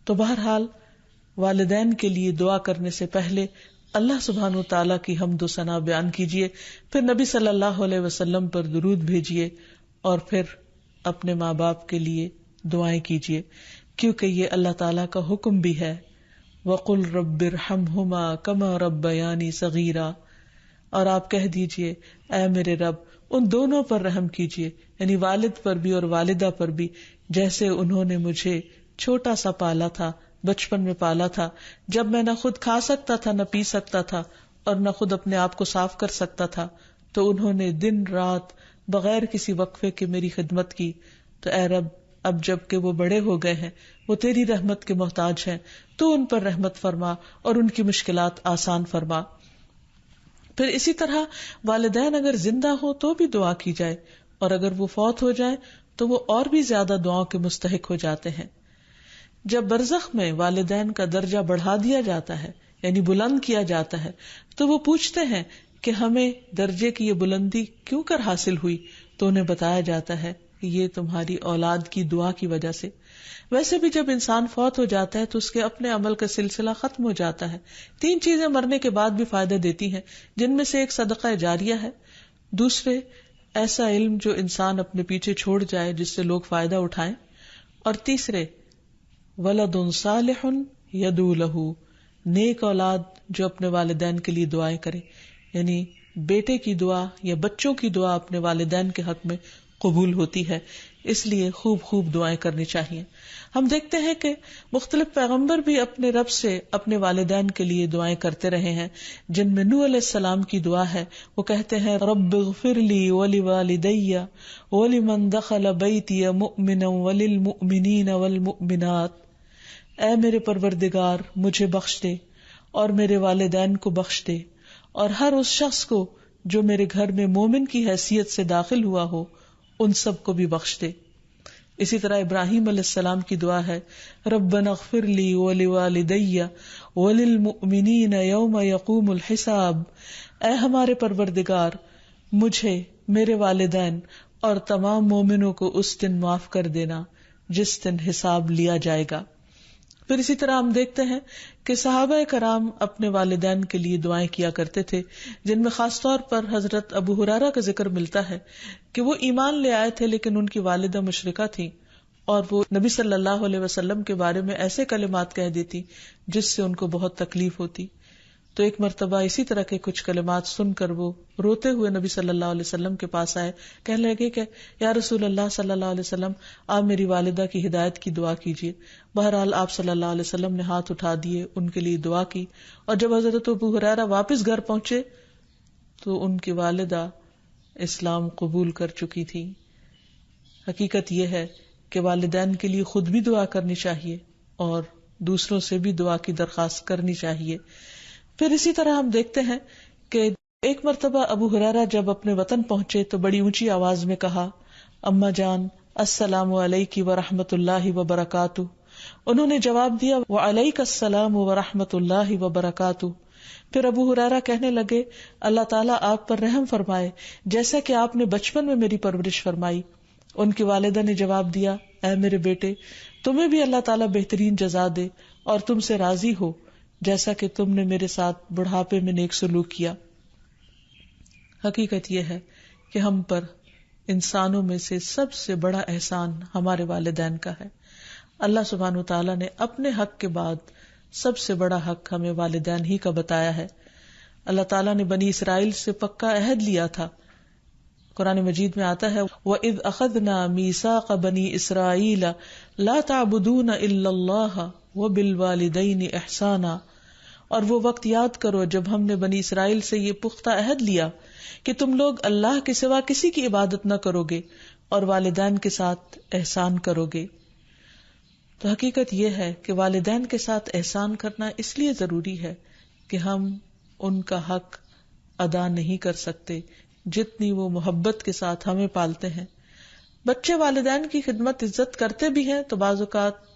تو بہرحال والدین کے لیے دعا کرنے سے پہلے اللہ سبحانہ و تعالیٰ کی حمد و ثنا بیان کیجیے، پھر نبی صلی اللہ علیہ وسلم پر درود بھیجیے، اور پھر اپنے ماں باپ کے لیے دعائیں کیجیے، کیونکہ یہ اللہ تعالیٰ کا حکم بھی ہے، وَقُلْ رَبِّ ارْحَمْهُمَا كَمَا رَبَّيَانِي صَغِيرًا، اور آپ کہہ دیجئے اے میرے رب ان دونوں پر رحم کیجیے، یعنی والد پر بھی اور والدہ پر بھی، جیسے انہوں نے مجھے چھوٹا سا پالا تھا، بچپن میں پالا تھا، جب میں نہ خود کھا سکتا تھا، نہ پی سکتا تھا، اور نہ خود اپنے آپ کو صاف کر سکتا تھا، تو انہوں نے دن رات بغیر کسی وقفے کے میری خدمت کی، تو اے رب اب جب کہ وہ بڑے ہو گئے ہیں، وہ تیری رحمت کے محتاج ہیں، تو ان پر رحمت فرما اور ان کی مشکلات آسان فرما۔ پھر اسی طرح والدین اگر زندہ ہو تو بھی دعا کی جائے، اور اگر وہ فوت ہو جائے تو وہ اور بھی زیادہ دعاؤں کے مستحق ہو جاتے ہیں۔ جب برزخ میں والدین کا درجہ بڑھا دیا جاتا ہے، یعنی بلند کیا جاتا ہے، تو وہ پوچھتے ہیں کہ ہمیں درجے کی یہ بلندی کیوں کر حاصل ہوئی، تو انہیں بتایا جاتا ہے کہ یہ تمہاری اولاد کی دعا کی وجہ سے۔ ویسے بھی جب انسان فوت ہو جاتا ہے تو اس کے اپنے عمل کا سلسلہ ختم ہو جاتا ہے۔ 3 چیزیں مرنے کے بعد بھی فائدہ دیتی ہیں، جن میں سے ایک صدقہ جاریہ ہے، دوسرے ایسا علم جو انسان اپنے پیچھے چھوڑ جائے جس سے لوگ فائدہ اٹھائیں، اور تیسرے ولد صالح یدعو لہ، نیک اولاد جو اپنے والدین کے لیے دعائیں کرے، یعنی بیٹے کی دعا یا بچوں کی دعا اپنے والدین کے حق میں قبول ہوتی ہے، اس لیے خوب خوب دعائیں کرنی چاہیے۔ ہم دیکھتے ہیں کہ مختلف پیغمبر بھی اپنے رب سے اپنے والدین کے لیے دعائیں کرتے رہے ہیں، جن میں نوح علیہ السلام کی دعا ہے، وہ کہتے ہیں رب اغفر لی ولوالدی ولمن دخل بیتی مؤمنا وللمؤمنین والمؤمنات، اے میرے پروردگار مجھے بخش دے اور میرے والدین کو بخش دے، اور ہر اس شخص کو جو میرے گھر میں مومن کی حیثیت سے داخل ہوا ہو ان سب کو بھی بخش دے۔ اسی طرح ابراہیم علیہ السلام کی دعا ہے ربنا اغفر لی ولوالدی وللمؤمنین یوم یقوم الحساب، اے ہمارے پروردگار مجھے، میرے والدین اور تمام مومنوں کو اس دن معاف کر دینا جس دن حساب لیا جائے گا۔ پھر اسی طرح ہم دیکھتے ہیں کہ صحابہ کرام اپنے والدین کے لیے دعائیں کیا کرتے تھے، جن میں خاص طور پر حضرت ابو ہریرہ کا ذکر ملتا ہے کہ وہ ایمان لے آئے تھے لیکن ان کی والدہ مشرکہ تھیں، اور وہ نبی صلی اللہ علیہ وسلم کے بارے میں ایسے کلمات کہہ دیتی جس سے ان کو بہت تکلیف ہوتی۔ تو ایک مرتبہ اسی طرح کے کچھ کلمات سن کر وہ روتے ہوئے نبی صلی اللہ علیہ وسلم کے پاس آئے، کہنے لگے کہ یا رسول اللہ صلی اللہ علیہ وسلم آپ میری والدہ کی ہدایت کی دعا کیجیے۔ بہرحال آپ صلی اللہ علیہ وسلم نے ہاتھ اٹھا دیے، ان کے لیے دعا کی، اور جب حضرت ابو ہریرہ واپس گھر پہنچے تو ان کی والدہ اسلام قبول کر چکی تھی۔ حقیقت یہ ہے کہ والدین کے لیے خود بھی دعا کرنی چاہیے اور دوسروں سے بھی دعا کی درخواست کرنی چاہیے۔ پھر اسی طرح ہم دیکھتے ہیں کہ ایک مرتبہ ابو ہریرہ جب اپنے وطن پہنچے تو بڑی اونچی آواز میں کہا اماں جان السلام علیک ورحمۃ اللہ وبرکاتہ۔ انہوں نے جواب دیا وعلیک السلام ورحمۃ اللہ وبرکاتہ۔ پھر ابو ہریرہ کہنے لگے اللہ تعالیٰ آپ پر رحم فرمائے جیسا کہ آپ نے بچپن میں میری پرورش فرمائی۔ ان کی والدہ نے جواب دیا اے میرے بیٹے تمہیں بھی اللہ تعالیٰ بہترین جزا دے اور تم سے راضی ہو جیسا کہ تم نے میرے ساتھ بڑھاپے میں نیک سلوک کیا۔ حقیقت یہ ہے کہ ہم پر انسانوں میں سے سب سے بڑا احسان ہمارے والدین کا ہے۔ اللہ سبحانہ و تعالیٰ نے اپنے حق کے بعد سب سے بڑا حق ہمیں والدین ہی کا بتایا ہے۔ اللہ تعالیٰ نے بنی اسرائیل سے پکا عہد لیا تھا، قرآن مجید میں آتا ہے وَإِذْ أَخَذْنَا مِيثَاقَ بَنِي إِسْرَائِيلَ لَا تَعْبُدُونَ إِلَّا اللَّهَ وَبِالْوَالِدَيْنِ إِحْسَانًا، اور وہ وقت یاد کرو جب ہم نے بنی اسرائیل سے یہ پختہ عہد لیا کہ تم لوگ اللہ کے سوا کسی کی عبادت نہ کرو گے اور والدین کے ساتھ احسان کرو گے۔ تو حقیقت یہ ہے کہ والدین کے ساتھ احسان کرنا اس لیے ضروری ہے کہ ہم ان کا حق ادا نہیں کر سکتے جتنی وہ محبت کے ساتھ ہمیں پالتے ہیں۔ بچے والدین کی خدمت عزت کرتے بھی ہیں تو بعض اوقات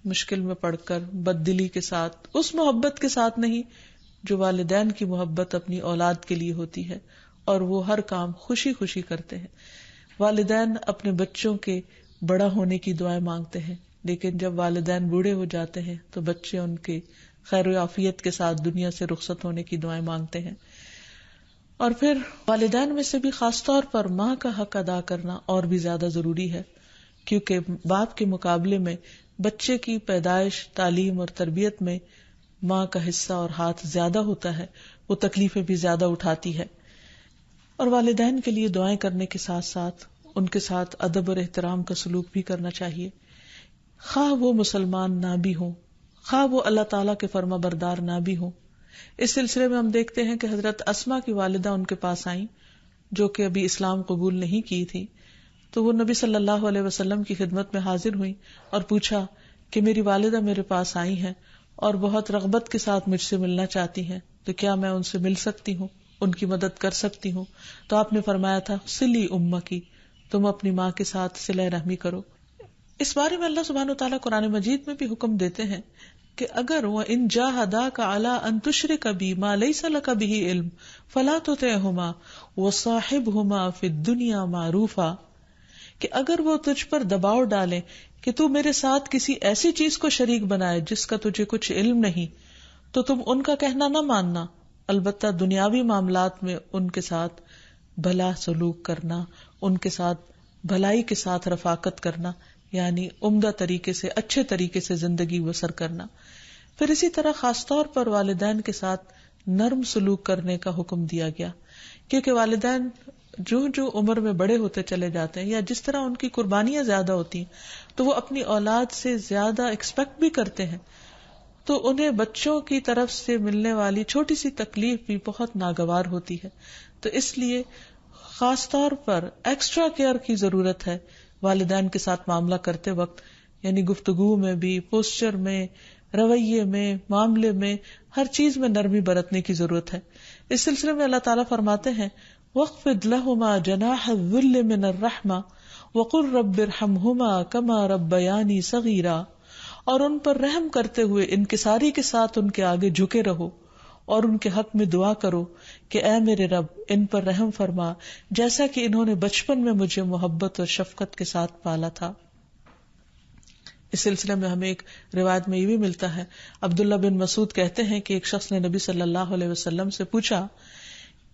مشکل میں پڑ کر بد دلی کے ساتھ، اس محبت کے ساتھ نہیں جو والدین کی محبت اپنی اولاد کے لیے ہوتی ہے، اور وہ ہر کام خوشی خوشی کرتے ہیں۔ والدین اپنے بچوں کے بڑا ہونے کی دعائیں مانگتے ہیں، لیکن جب والدین بوڑھے ہو جاتے ہیں تو بچے ان کے خیر و عافیت کے ساتھ دنیا سے رخصت ہونے کی دعائیں مانگتے ہیں. اور پھر والدین میں سے بھی خاص طور پر ماں کا حق ادا کرنا اور بھی زیادہ ضروری ہے، کیونکہ باپ کے مقابلے میں بچے کی پیدائش، تعلیم اور تربیت میں ماں کا حصہ اور ہاتھ زیادہ ہوتا ہے، وہ تکلیفیں بھی زیادہ اٹھاتی ہے. اور والدین کے لیے دعائیں کرنے کے ساتھ ساتھ ان کے ساتھ ادب اور احترام کا سلوک بھی کرنا چاہیے، خواہ وہ مسلمان نہ بھی ہوں، خواہ وہ اللہ تعالیٰ کے فرما بردار نہ بھی ہوں. اس سلسلے میں ہم دیکھتے ہیں کہ حضرت اسما کی والدہ ان کے پاس آئیں جو کہ ابھی اسلام قبول نہیں کی تھی، تو وہ نبی صلی اللہ علیہ وسلم کی خدمت میں حاضر ہوئی اور پوچھا کہ میری والدہ میرے پاس آئی ہیں اور بہت رغبت کے ساتھ مجھ سے ملنا چاہتی ہیں، تو کیا میں ان سے مل سکتی ہوں، ان کی مدد کر سکتی ہوں؟ تو آپ نے فرمایا تھا صلی امکی، تم اپنی ماں کے ساتھ صلہ رحمی کرو. اس بارے میں اللہ سبحانہ وتعالیٰ قرآن مجید میں بھی حکم دیتے ہیں کہ اگر وَإِن جَاهَدَاكَ عَلَىٰ أَن تُشْرِكَ بِي مَا لَيْسَ لَكَ بِهِ عِلْمٌ فَلَا تُطِعْهُمَا وَصَاحِبْهُمَا فِي الدُّنْيَا مَعْرُوفًا، کہ اگر وہ تجھ پر دباؤ ڈالیں کہ تو میرے ساتھ کسی ایسی چیز کو شریک بنائے جس کا تجھے کچھ علم نہیں، تو تم ان کا کہنا نہ ماننا، البتہ دنیاوی معاملات میں ان کے ساتھ بھلا سلوک کرنا، ان کے ساتھ بھلائی کے ساتھ رفاقت کرنا، یعنی عمدہ طریقے سے، اچھے طریقے سے زندگی بسر کرنا. پھر اسی طرح خاص طور پر والدین کے ساتھ نرم سلوک کرنے کا حکم دیا گیا، کیونکہ والدین جو عمر میں بڑے ہوتے چلے جاتے ہیں یا جس طرح ان کی قربانیاں زیادہ ہوتی ہیں تو وہ اپنی اولاد سے زیادہ ایکسپیکٹ بھی کرتے ہیں، تو انہیں بچوں کی طرف سے ملنے والی چھوٹی سی تکلیف بھی بہت ناگوار ہوتی ہے. تو اس لیے خاص طور پر ایکسٹرا کیئر کی ضرورت ہے والدین کے ساتھ معاملہ کرتے وقت، یعنی گفتگو میں بھی، پوسچر میں، رویے میں، معاملے میں، ہر چیز میں نرمی برتنے کی ضرورت ہے. اس سلسلے میں اللہ تعالیٰ فرماتے ہیں وَاخْفِضْ لَهُمَا جَنَاحَ الذُّلِّ مِنَ الرَّحْمَةِ وَقُلْ رَبِّ ارْحَمْهُمَا كَمَا رَبَّيَانِي صَغِيرًا، اور ان پر رحم کرتے ہوئے انکساری کے ساتھ ان کے آگے جھکے رہو اور ان کے حق میں دعا کرو کہ اے میرے رب ان پر رحم فرما جیسا کہ انہوں نے بچپن میں مجھے محبت اور شفقت کے ساتھ پالا تھا. اس سلسلے میں ہمیں ایک روایت میں یہ بھی ملتا ہے، عبداللہ بن مسعود کہتے ہیں کہ ایک شخص نے نبی صلی اللہ علیہ وسلم سے پوچھا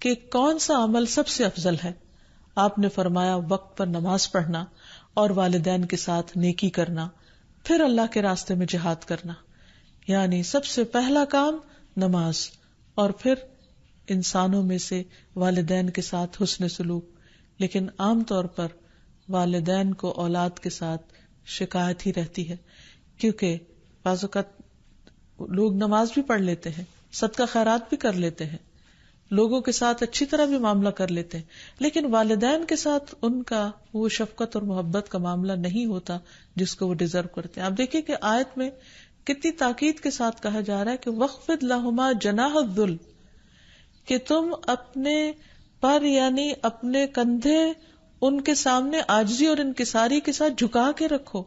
کہ کون سا عمل سب سے افضل ہے؟ آپ نے فرمایا وقت پر نماز پڑھنا اور والدین کے ساتھ نیکی کرنا، پھر اللہ کے راستے میں جہاد کرنا. یعنی سب سے پہلا کام نماز، اور پھر انسانوں میں سے والدین کے ساتھ حسن سلوک. لیکن عام طور پر والدین کو اولاد کے ساتھ شکایت ہی رہتی ہے، کیونکہ بعض اوقات لوگ نماز بھی پڑھ لیتے ہیں، صدقہ خیرات بھی کر لیتے ہیں، لوگوں کے ساتھ اچھی طرح بھی معاملہ کر لیتے ہیں، لیکن والدین کے ساتھ ان کا وہ شفقت اور محبت کا معاملہ نہیں ہوتا جس کو وہ ڈیزرو کرتے ہیں. آپ دیکھیں کہ آیت میں کتنی تاکید کے ساتھ کہا جا رہا ہے کہ وَاخْفِضْ لَهُمَا جَنَاحَ الذُّلِّ، کہ تم اپنے پر یعنی اپنے کندھے ان کے سامنے عاجزی اور انکساری کے ساتھ جھکا کے رکھو.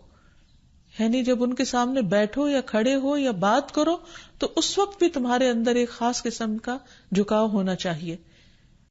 یعنی جب ان کے سامنے بیٹھو یا کھڑے ہو یا بات کرو تو اس وقت بھی تمہارے اندر ایک خاص قسم کا جھکاؤ ہونا چاہیے.